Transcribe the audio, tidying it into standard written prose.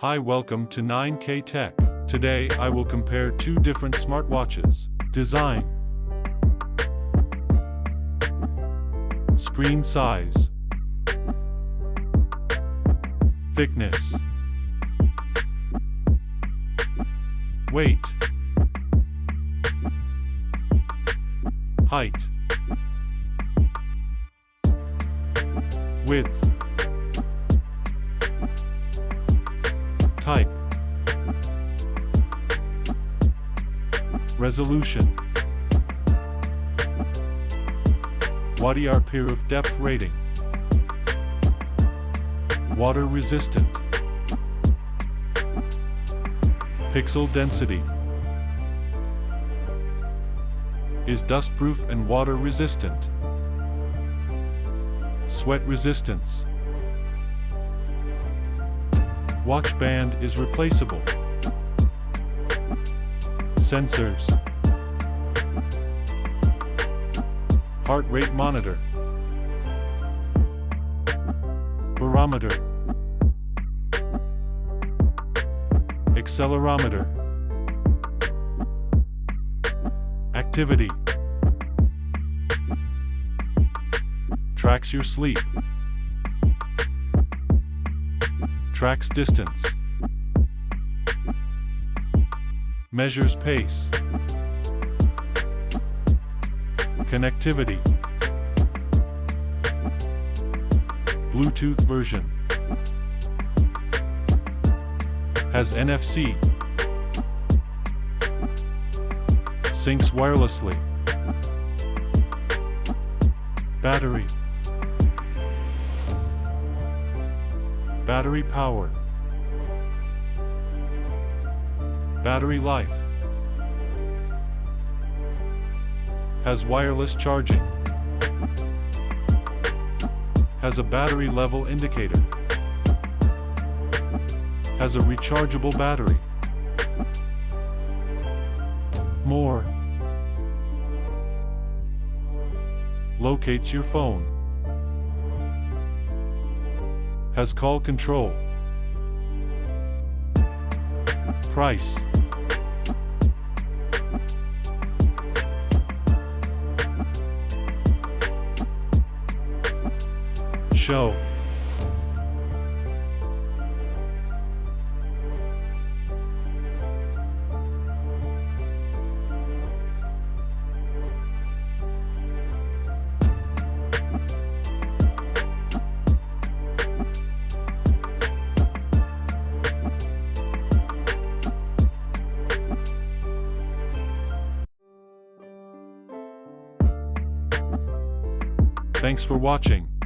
Hi, welcome to 9K Tech. Today I will compare two different smartwatches. Design, screen size, thickness, weight, height, width, type, resolution, watt-hour of depth rating, water resistant, pixel density, is dustproof and water resistant, sweat resistance, watch band is replaceable, sensors, heart rate monitor, barometer, accelerometer, activity, tracks your sleep, tracks distance, measures pace, connectivity, Bluetooth version, has NFC, syncs wirelessly, battery, battery power, battery life, has wireless charging, has a battery level indicator, has a rechargeable battery. More. Locates your phone. Has call control. Price. Show. Thanks for watching.